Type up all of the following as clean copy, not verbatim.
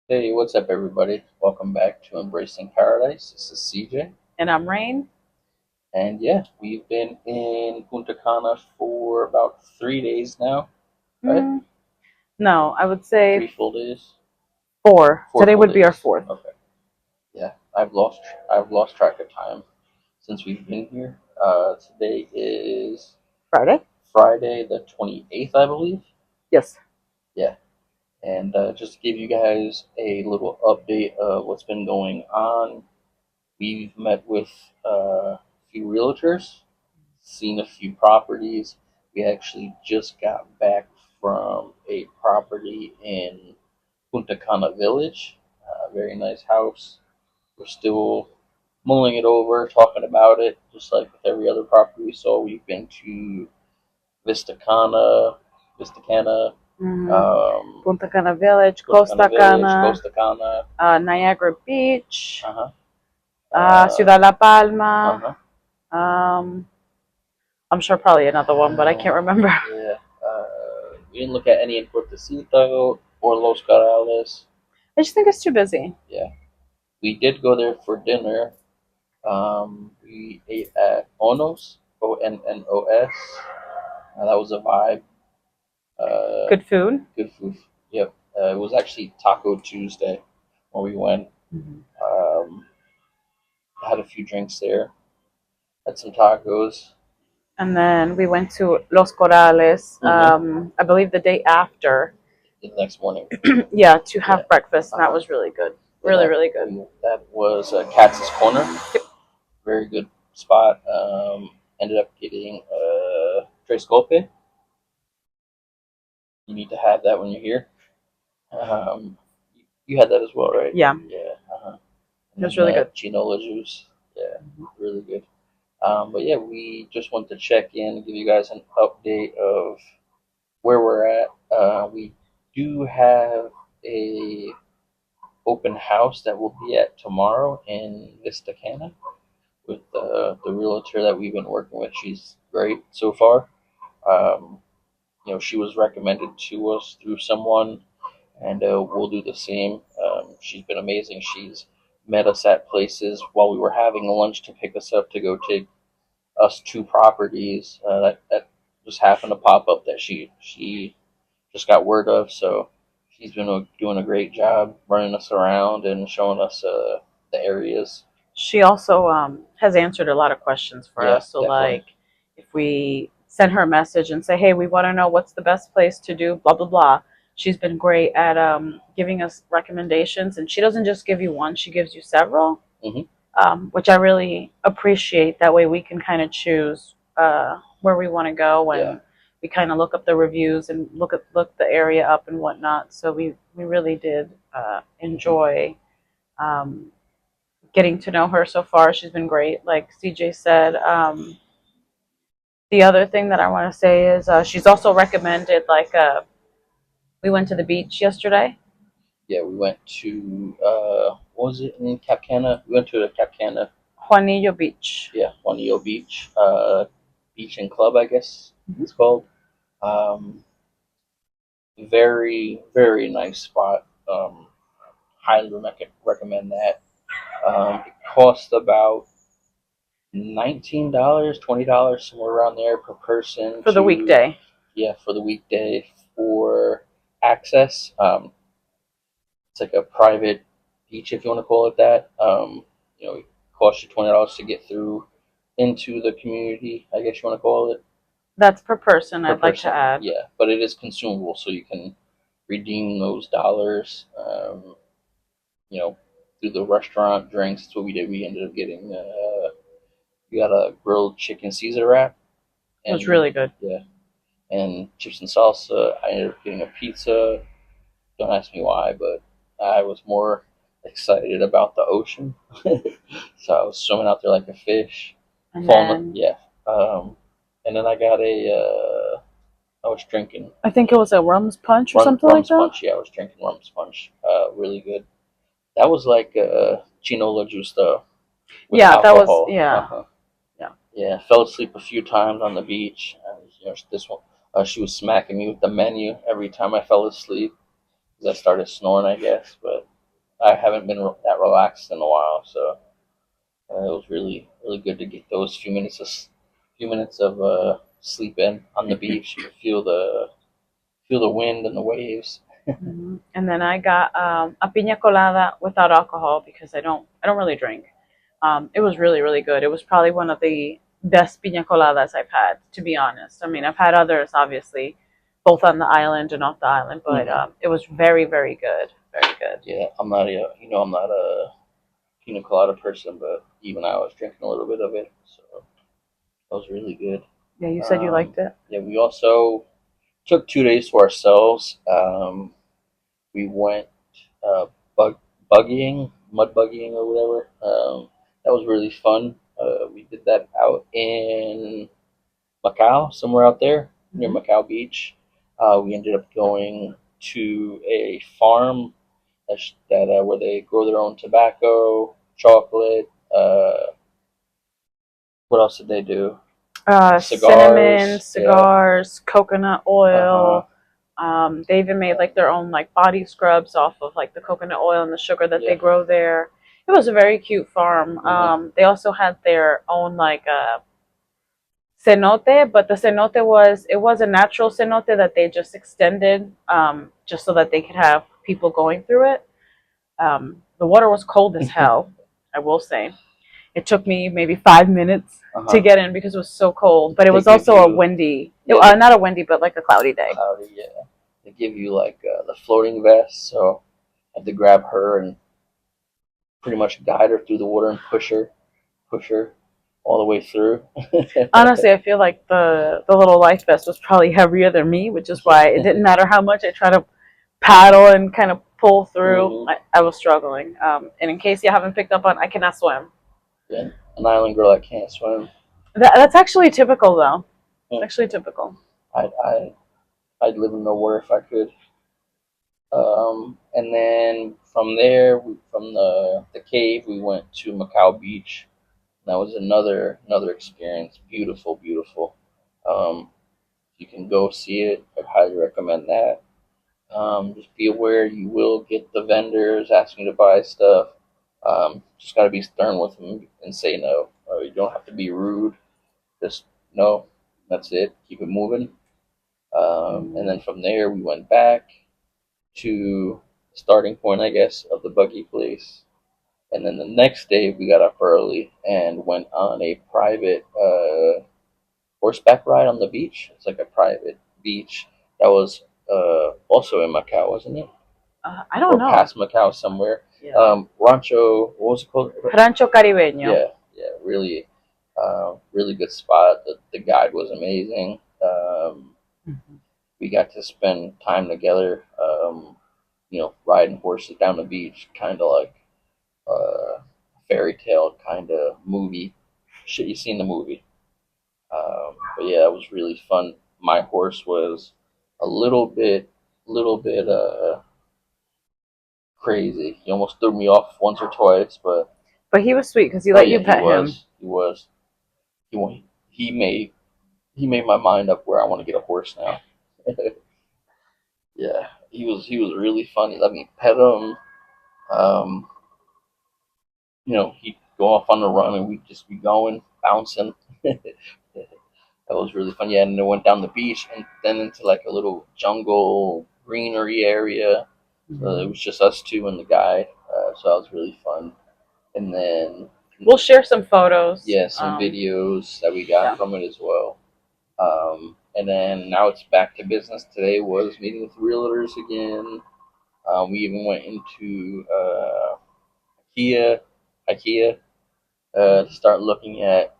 Hey, what's up, everybody? Welcome back to Embracing Paradise. This is CJ, And I'm Rain. and yeah, we've been in Punta Cana for about 3 days now, right? Mm, no, I would Three say full days, four. four Today full would be our days. fourth. Okay, yeah, I've lost track of time since we've been here. Today is Friday? Friday the 28th, I believe. Yes. Yeah, and just to give you guys a little update of what's been going on, we've met with a few realtors, seen a few properties. We actually just got back from a property in Punta Cana Village. A very nice house. We're still mulling it over, talking about it, just like with every other property we saw. We've been to Vista Cana, Vista Cana, hmm um, Punta Cana Village, Punta Cana Costa Village, Cana, Costa Cana, Niagara Beach, uh-huh, uh, Ciudad La Palma. uh-huh. Um, I'm sure probably another one, but I can't remember. Yeah. We didn't look at any in Puertecito or Los Corrales. I just think it's too busy. Yeah. We did go there for dinner. We ate at Onos, Onnos. That was a vibe. Uh, Good food. Good food. Yep. It was actually Taco Tuesday when we went. Mhm. Um, had a few drinks there. Had some tacos. And then we went to Los Corrales, Mm-hmm. I believe the day after, The next morning. yeah, to Yeah. have breakfast. And that Uh-huh. was really good. Yeah, Really, really good. that was Katz's Corner. Very good spot. Ended up getting Tres Golpe. You need to have that when you're here. Um, you had that as well, right? Yeah, Yeah. Uh-huh. it And was then really good. Chinola juice. Yeah, really good. But yeah, we just want to check in and give you guys an update of where we're at. We do have a open house that we'll be at tomorrow in Vista Cana with the realtor that we've been working with. She's great so far. Um, she was recommended to us through someone, and we'll do the same. She's been amazing. She's met us at places while we were having lunch to pick us up to go take us to properties that just happened to pop up that she just got word of. So she's been doing a great job running us around and showing us the areas. She also has answered a lot of questions for Yeah, us. So, definitely. like, if we send her a message and say, hey, we want to know what's the best place to do, blah, blah, blah, she's been great at giving us recommendations. And she doesn't just give you one, she gives you several, Hmm. which I really appreciate. That way we can kind of choose where we want to go, Yeah. and we kind of look up the reviews and look the area up and whatnot. So we really did Hmm. enjoy um, getting to know her so far. She's been great. Like CJ said, the other thing that I want to say is she's also recommended, like, we went to the beach yesterday. Yeah, we went to what was it in Cap Cana? We went to the Cap Cana, Juanillo Beach. yeah, Juanillo Beach, beach and club, I guess Mm-hmm. it's called. Um, very very nice spot. Highly recommend that. It cost about $19, $20, somewhere around there per person For the to, weekday. yeah, for the weekday for access. It's like a private beach, if you want to call it that. It costs you $20 to get through into the community, I guess you want to call it, That's per person, per I'd like to person. add. Yeah, but it is consumable, so you can redeem those dollars. Through the restaurant drinks. That's what we did. We ended up getting we got a grilled chicken Caesar wrap, It was and really good. yeah, and chips and salsa. I ended up getting a pizza. Don't ask me why, but I was more excited about the ocean, so I was swimming out there like a fish, And falling. then Yeah, and then I got a. I was drinking I think it was a rum's punch or something like rum's that. punch. Yeah, I was drinking rum's punch. Really good. That was like chinola juice though, with Yeah, that was, alcohol. yeah. Uh-huh. Yeah. Yeah, fell asleep a few times on the beach. This one, she was smacking me with the menu every time I fell asleep. 'Cause I started snoring, I guess. But I haven't been that relaxed in a while, so it was really good to get those few minutes of sleep in on the beach. You feel the wind and the waves. Mhm. And then I got a piña colada without alcohol because I don't really drink. It was really good. It was probably one of the best piña coladas I've had, to be honest. I mean, I've had others, obviously, both on the island and off the island, but Hmm. it was very good, very good. Yeah, I'm not a pina colada person, but even I was drinking a little bit of it, so that was really good. Yeah, you said you liked it. Yeah, we also took 2 days to ourselves. We went uh, bug buggying, mud buggying or whatever. That was really fun. We did that out in Macau, somewhere out there near Hmm. Macau Beach. We ended up going to a farm that where they grow their own tobacco, chocolate. What else did they do? Cinnamon, Cigars. Yeah. cigars, coconut Uh huh. oil. They even made like their own like body scrubs off of like the coconut oil and the sugar that they Yeah. grow there. It was a very cute farm. Mhm. They also had their own like cenote, but the cenote was a natural cenote that they just extended just so that they could have people going through it. The water was cold as hell, I will say. It took me maybe 5 minutes Uh to huh. get in because it was so cold. But it They was give also a you windy, yeah they not a windy, but like a cloudy day. cloudy yeah they give you like the floating vest, so I had to grab her and pretty much guide her through the water and push her all the way through. Honestly, I feel like the little life vest was probably heavier than me, which is why it didn't matter how much I tried to paddle and kind of pull through. Hmm. I was struggling. And in case you haven't picked up on, I cannot swim. Yeah, an island girl that can't swim. That's actually typical, though. It's Hmm. actually typical. I I I'd live in the water if I could. And then from there, from the cave, we went to Macau Beach. That was another experience. Beautiful, beautiful. Um, you can go see it. I highly recommend that. Just be aware you will get the vendors asking you to buy stuff. Just gotta be stern with them and say no. You don't have to be rude. Just no. That's it. Keep it moving. And then from there we went back to the starting point, I guess, of the buggy place. And then the next day we got up early and went on a private horseback ride on the beach. It's like a private beach that was also in Macau, wasn't it? I don't Or know. past Macau somewhere. Yeah. Rancho, what was it called? Rancho Caribeño. Yeah, yeah, really, really good spot. The guide was amazing. Mhm. We got to spend time together. Riding horses down the beach, kind of like fairy tale kind of movie. Shit, you seen the movie? But yeah, it was really fun. My horse was a little bit crazy. He almost threw me off once or twice, but But he was sweet because he oh let you yeah, pet him. he was, he he made my mind up where I want to get a horse now. Yeah, he was really fun. He let me pet him. Um, he'd go off on the run and we'd just be going, bouncing. That was really fun. Yeah, and then went down the beach and then into like a little jungle greenery area. So it Mhm. was just us two and the guide. So that was really fun. And then We'll share some photos. yeah, some videos that we got Yeah. from it as well. And then now it's back to business. Today was meeting with realtors again. We even went into IKEA, IKEA to start looking at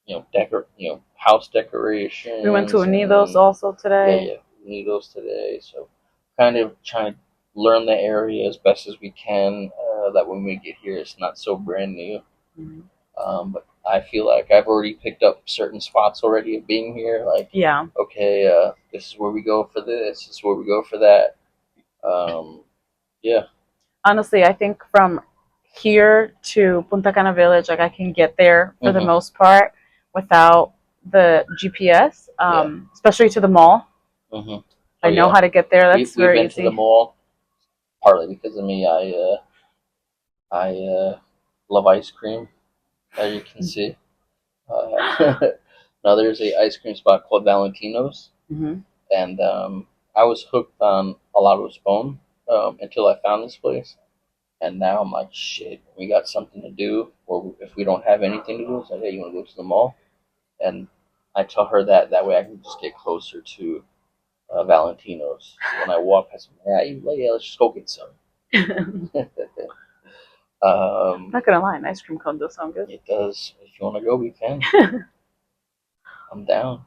house We went to decorations Unidos and also yeah, today. yeah, we need those today. So kind of trying to learn the area as best as we can. That when we get here, it's not so brand new. Mhm. But I feel like I've already picked up certain spots already of being here. Like, Yeah. okay, this is where we go for this. This is where we go for that. Um, yeah. Honestly, I think from here to Punta Cana Village, like I can get there for the Hmm. most part without the GPS, Yeah. especially to the mall. Hmm. Oh I know yeah. how to get there. That's We've very been to the easy. mall partly because of me. I love ice cream, as you can see. Now there's a ice cream spot called Valentino's, Mm-hmm. and I was hooked on a lot of Spoon until I found this place, and now I'm like, shit, we got something to do, or if we don't have anything to do, it's like, hey, you want to go to the mall? And I tell her that way I can just get closer to Valentino's. So when I walk past, yeah, let's just go get some. Not gonna lie, an ice cream cone does sound good. It does. If you want to go, we can. I'm down.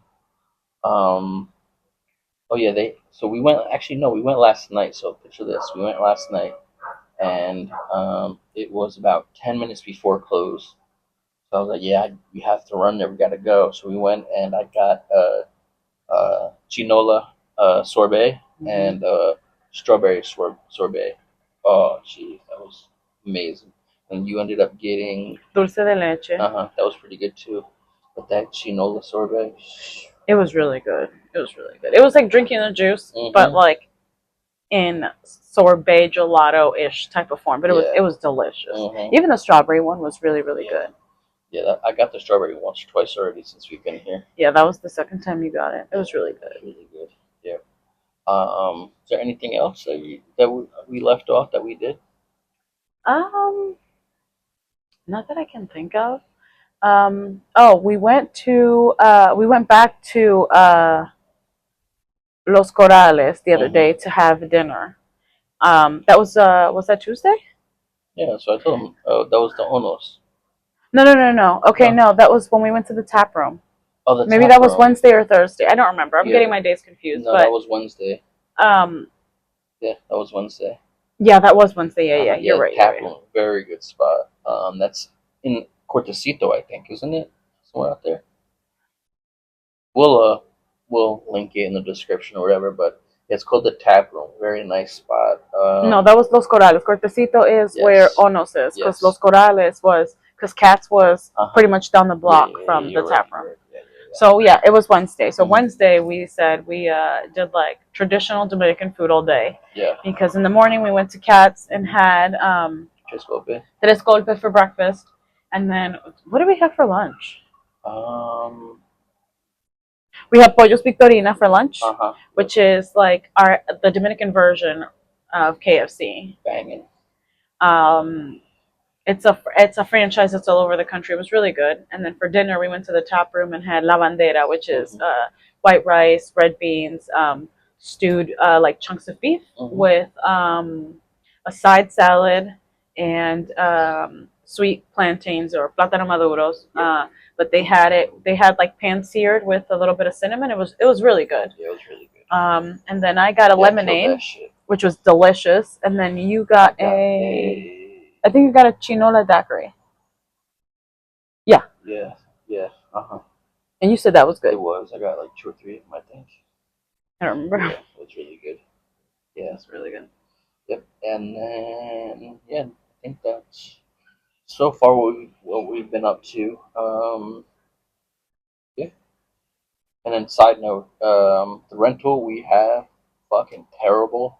Um, oh yeah, they. So we went. Actually, no, we went last night. So picture this: we went last night, and it was about 10 minutes before close. So I was like, yeah, we have to run there. We got to go. So we went, and I got chinola sorbet Mm-hmm. and strawberry sorbet. Oh, geez, that was amazing. And you ended up getting, Dulce de leche. that was pretty good too. But that chinola sorbet, It was really good. It was really good. It was like drinking the juice, but mm-hmm, like in sorbet gelato ish type of form. But yeah, it was delicious. mm-hmm, Even the strawberry one was really really yeah, good. yeah. I got the strawberry once or twice already since we've been here. Yeah, that was the second time you got it. It Yeah, was really it was good. really good. Yeah. Is there anything else that we left off that we did? Um, Not that I can think of. Oh, we went back to Los Corrales the other Mm-hmm. day to have dinner. Was that Tuesday? Yeah. So I told him, that was the Onos. No, no, no, no. Okay, No. no, that was when we went to the tap room. Oh, the Maybe tap that was room. Wednesday or Thursday. I don't remember. I'm getting Yeah. my days confused. No, that But was Wednesday. um, Yeah, that was Wednesday. yeah, that was Wednesday. Yeah, yeah. You're Yeah, right. You're tap right. room, very good spot. That's in Cortecito, I think, isn't it? Somewhere out there. We'll we'll link it in the description or whatever. But it's called the tap room. Very nice spot. No, that was Los Corrales. Cortecito is where Yes, Onos is, because Los yes. Corrales was because Cats was Uh huh. pretty much down the Yeah, block yeah, yeah. from the You're right. tap You're room. right. Yeah, So yeah, it was Wednesday. So yeah, yeah. Wednesday we said we did like traditional Dominican food all day, Yeah. because in the morning we went to Cats and had Just a little bit. tres golpes for breakfast, and then what did we have for lunch? Um. We had pollos victorina for lunch, Uh huh. Yep. which is like the Dominican version of KFC. Banging. Um, it's a franchise that's all over the country. It was really good. And then for dinner, we went to the tap room and had la bandera, which is Mhm. white rice, red beans, stewed like chunks of beef Mhm. with a side salad and sweet plantains or plátano maduros. Yep. But they had it. They had like pan seared with a little bit of cinnamon. It was really good. Yeah, it was really good. And then I got a Yeah, I killed lemonade, that shit. which was delicious. And then you I got got a a. I think you got a chinola daiquiri. Yeah, Yeah, yeah. Uh huh. and you said that was It good. was. I got like two or three of them, I think. I don't remember. Yeah, it was really good. Yeah. That's really good. Yep. And then yeah, I think that's so far what we've been up to. Yeah. And then side note, the rental we have fucking terrible.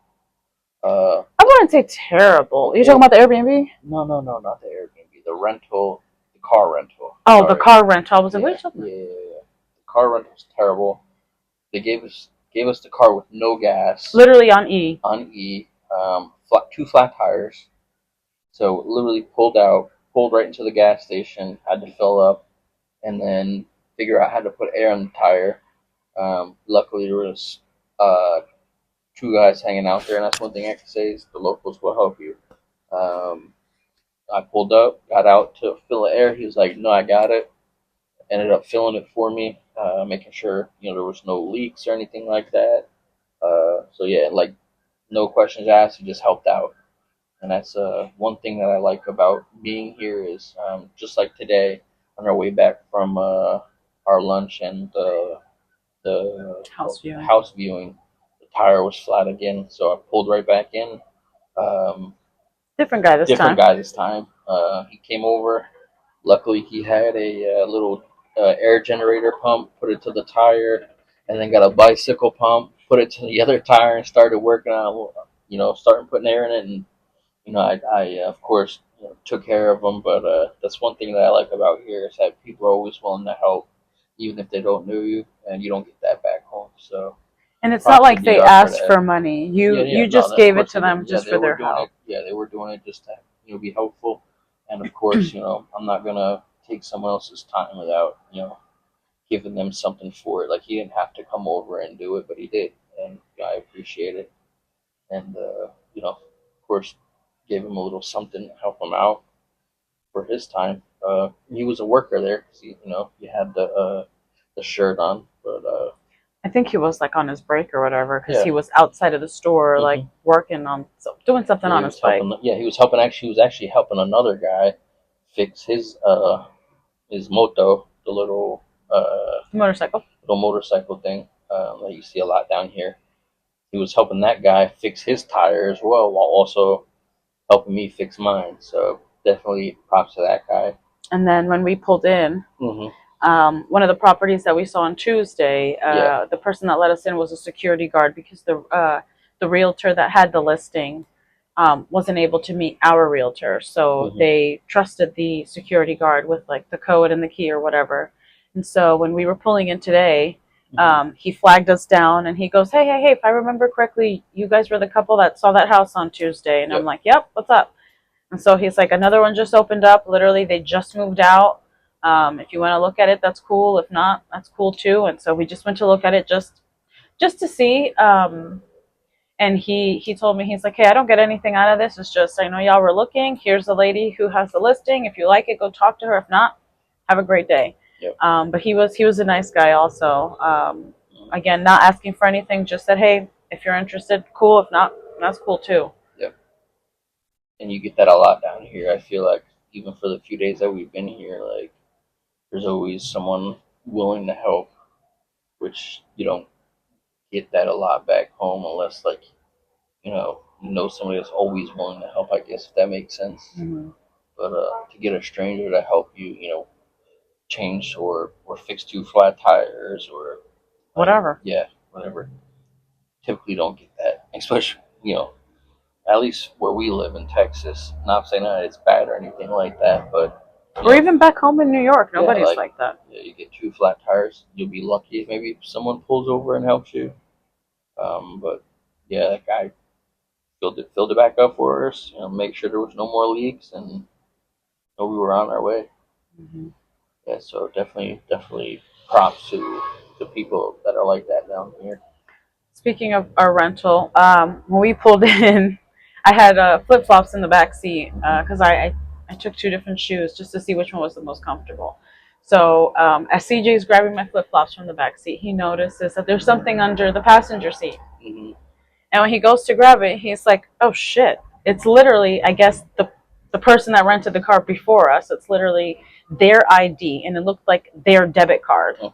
Uh, I wouldn't say terrible. You talking it about the Airbnb? no, not the Airbnb. The rental, the car rental. Oh, the Sorry. car rental. I was like, what are Yeah, you talking yeah, about? yeah, yeah. The car rental's terrible. They gave us the car with no gas Literally on E. on E, two flat tires. So literally pulled right into the gas station, had to fill up, and then figure out how to put air in the tire. Luckily, there was two guys hanging out there, and that's one thing I can say is the locals will help you. Um, I pulled up, got out to fill the air. He was like, "No, I got it." Ended up filling it for me, making sure there was no leaks or anything like that. So yeah, like no questions asked. He just helped out. And that's one thing that I like about being here is just like today on our way back from our lunch and the House viewing. house viewing, the tire was flat again, so I pulled right back in. Um, Different guy this Different time. guy this time. He came over. Luckily, he had a little air generator pump, put it to the tire, and then got a bicycle pump, put it to the other tire, and started working on, starting putting air in it. And I of course, took care of them. But that's one thing that I like about here is that people are always willing to help, even if they don't know you, and you don't get that back home. So And it's not props to like you they for asked that. for money. Yeah, You yeah, no, just of gave it course to they didn't. them Yeah, just they for were their doing it. help. Yeah, they were doing it just to be helpful, and of course, I'm not gonna take someone else's time without giving them something for it. Like he didn't have to come over and do it, but he did, and I appreciate it. And of course, gave him a little something, to help him out for his time. He was a worker there because he had the shirt on, but I think he was like on his break or whatever because yeah. he was outside of the store like hmm working on doing something Yeah, on he his was bike. helping. Yeah, he was helping. Actually, he was actually helping another guy fix his moto, the Motorcycle. little motorcycle thing that you see a lot down here. He was helping that guy fix his tire as well, while also helping me fix mine. So definitely props to that guy. And then when we pulled in, hmm one of the properties that we saw on Tuesday, Yeah. the person that let us in was a security guard because the realtor that had the listing wasn't able to meet our realtor, so hmm they trusted the security guard with like the code and the key or whatever. And so when we were pulling in today, hmm he flagged us down and he goes, "Hey, hey, hey! If I remember correctly, you guys were the couple that saw that house on Tuesday." And I'm Yep. like, "Yep, what's up?" And so he's like, another one just opened up. Literally, they just moved out. If you want to look at it, that's cool. If not, that's cool too. And so we just went to look at it just to see. And he told me, he's like, hey, I don't get anything out of this. It's just I know y'all were looking. Here's the lady who has the listing. If you like it, go talk to her. If not, have a great day. Yep. But he was a nice guy also. Again, not asking for anything. Just said, hey, if you're interested, cool. If not, that's cool too. Yep. And you get that a lot down here. I feel like even for the few days that we've been here, like there's always someone willing to help, which you don't get that a lot back home unless like somebody that's always willing to help. I guess if that makes sense. Mm-hmm. But to get a stranger to help you, change or fix two flat tires or Whatever. yeah, whatever. Typically don't get that, especially at least where we live in Texas. Not saying that it's bad or anything like that, but Or even back home in New York, yeah, nobody's like that. yeah, you get two flat tires, you'll be lucky if maybe someone pulls over and helps you. But yeah, that guy filled it back up for us. Make sure there was no more leaks, and we were on our way. Mm-hmm. Yeah, so definitely props to the people that are like that down here. Speaking of our rental, when we pulled in, I had flip flops in the back seat because I took two different shoes just to see which one was the most comfortable. So as CJ's grabbing my flip flops from the back seat, he notices that there's something under the passenger seat. hmm And when he goes to grab it, he's like, "Oh shit!" It's literally, I guess, the person that rented the car before us. It's literally their ID, and it looked like their debit card. hmm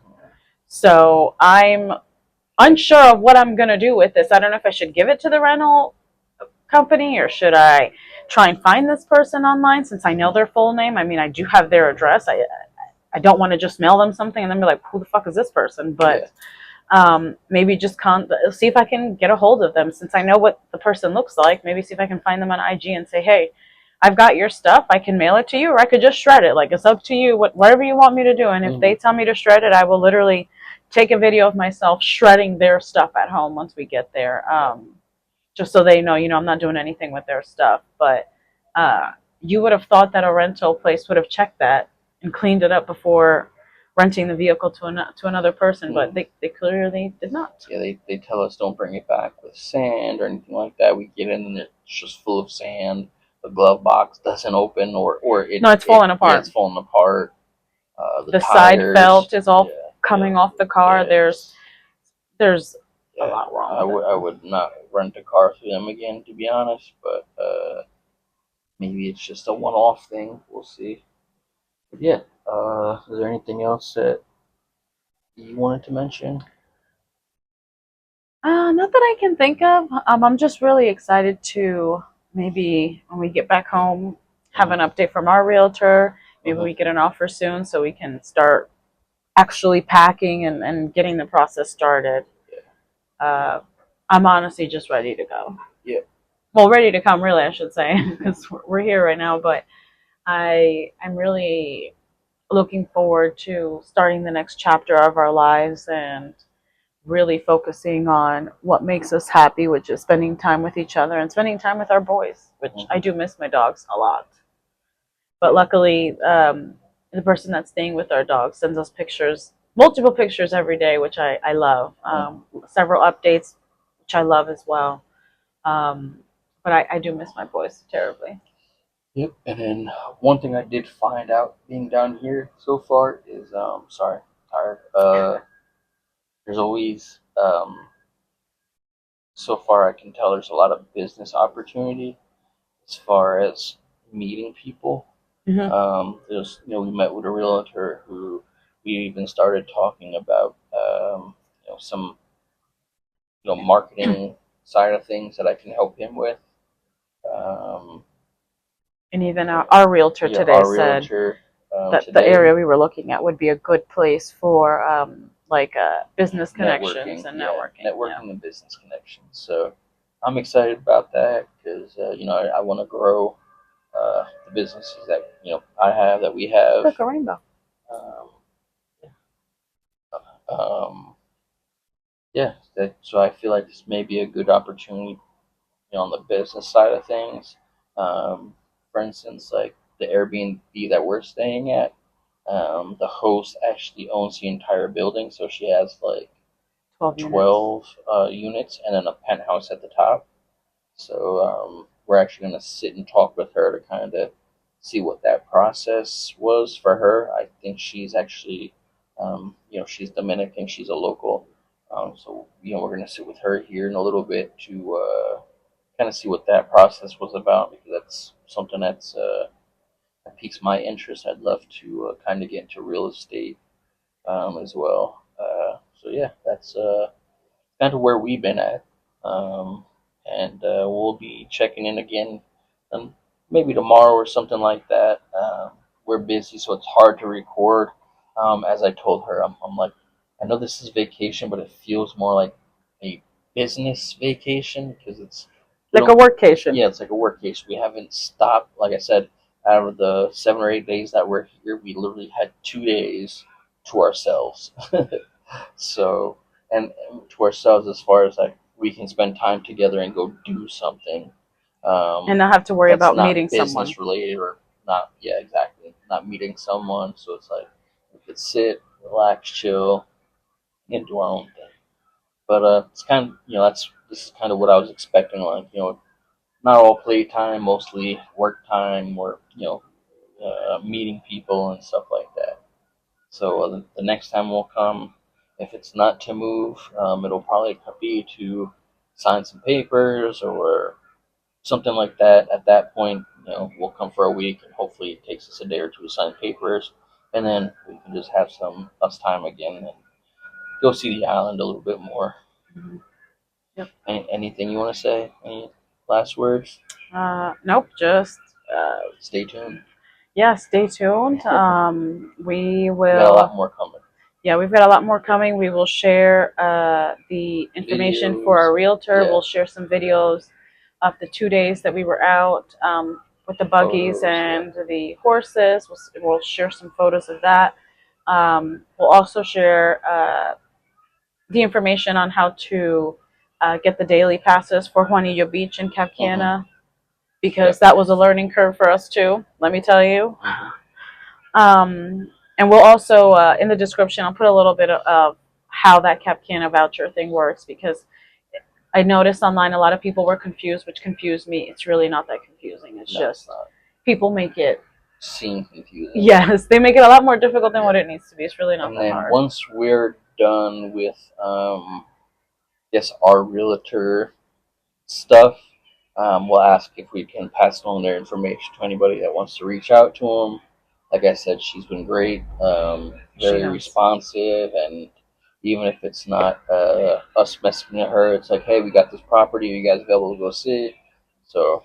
So I'm unsure of what I'm gonna do with this. I don't know if I should give it to the rental company or should I try and find this person online since I know their full name. I mean, I do have their address. I don't want to just mail them something and then be like, who the fuck is this person? Yeah. But maybe just see if I can get a hold of them since I know what the person looks like. Maybe see if I can find them on IG and say, hey, I've got your stuff. I can mail it to you, or I could just shred it. Like it's up to you. Whatever you want me to do. And if hmm they tell me to shred it, I will literally take a video of myself shredding their stuff at home once we get there. Just so they know, I'm not doing anything with their stuff. But you would have thought that a rental place would have checked that and cleaned it up before renting the vehicle to another person, but hmm they clearly did not. Yeah, they tell us don't bring it back with sand or anything like that. We get in and it's just full of sand. The glove box doesn't open, or No, it's falling yeah, it's apart. falling apart. The The side tires, felt is all yeah, yeah, coming off the car. yeah, There's a yeah. lot wrong I with would it. I would not rent a car through them again, to be honest. But maybe it's just a one-off thing. We'll see. But yeah, is there anything else that you wanted to mention? Not that I can think of. I'm just really excited to maybe when we get back home have an hmm update from our realtor. Maybe hmm we get an offer soon so we can start actually packing and getting the process started. Yeah, Uh, I'm honestly just ready to go. yeah. well, ready to come, really, I should say, because we're here right now. But I'm really looking forward to starting the next chapter of our lives and really focusing on what makes us happy, which is spending time with each other and spending time with our boys, which I Mm-hmm. do miss my dogs a lot. But luckily, the person that's staying with our dog sends us pictures, multiple pictures every day, which I love. Mm-hmm. Several updates, which I love as well. Um, but I do miss my boys terribly. Yep. And then one thing I did find out being down here so far is sorry, tired. There's always so far I can tell there's a lot of business opportunity as far as meeting people. Mm-hmm. There's we met with a realtor who we even started talking about some marketing side of things that I can help him with. Um, And even our realtor yeah, today our said realtor that the today area we were looking at would be a good place for business connections networking, and yeah, networking. Yeah. networking and business connections. So I'm excited about that because I want to grow the businesses that I have that we have. Look, a rainbow. Um, um, yeah, so I feel like this may be a good opportunity, on the business side of things. For instance, like the Airbnb that we're staying at, the host actually owns the entire building, so she has like 12 units. 12 units and then a penthouse at the top. So we're actually going to sit and talk with her to kind of see what that process was for her. I think she's actually, she's Dominican, she's a local. So, we're going to sit with her here in a little bit to kind of see what that process was about because that's something that piques my interest. I'd love to kind of get into real estate as well. So, yeah, that's kind of where we've been at. Um, and we'll be checking in again maybe tomorrow or something like that. We're busy, so it's hard to record. As I told her, I'm like, I know this is vacation, but it feels more like a business vacation because we Like a don't, workcation. yeah, it's like a workcation. We haven't stopped. Like I said, out of the 7 or 8 days that we're here, we literally had 2 days to ourselves. So, and to ourselves as far as like we can spend time together and go do something And um, not have to worry that's about not meeting someone. business related or not. Yeah, exactly. Not meeting someone. So it's like we could sit, relax, chill, and do our own thing. But it's kind of this is kind of what I was expecting. Like not all playtime, mostly work time, or meeting people and stuff like that. So the next time we'll come, if it's not to move, it'll probably be to sign some papers or something like that. At that point, we'll come for a week, and hopefully it takes us a day or two to sign papers, and then we can just have some us time again and go see the island a little bit more. Mm-hmm. Yep. Anything you want to say? Any last words? Nope. Just uh, Stay tuned. yeah. Stay tuned. We We got a lot will. more coming. Yeah, we've got a lot more coming. We will share the information for Videos. our realtor. Yeah. We'll share some videos of the 2 days that we were out with the buggies Photos. Yeah. and the horses. We'll share some photos of that. We'll also share the information on how to get the daily passes for Juanillo Beach and Cap Mm-hmm. Cana because Yep. that was a learning curve for us too, let me tell you. Mm-hmm. And we'll also, in the description, I'll put a little bit of how that Cap Cana voucher thing works because I noticed online a lot of people were confused, which confused me. It's really not that confusing. It's No, it's just not. people make it, Seem confusing. yes, they make it a lot more difficult than Yeah. what it needs to be. It's really not And that then hard. once we're done with, our realtor stuff, we'll ask if we can pass on their information to anybody that wants to reach out to them. Like I said, she's been great, She very has. responsive, and even if it's not us messaging her, it's like, hey, we got this property. Are you guys available to go see it? So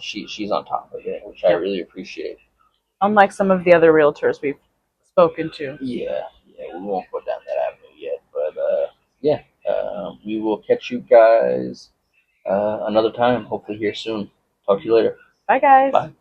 she's on top of it, which I Yep. really appreciate. Unlike some of the other realtors we've spoken to. Yeah, yeah, we won't go down that avenue yet, but yeah, we will catch you guys another time. Hopefully here soon. Talk to you later. Bye, guys. Bye.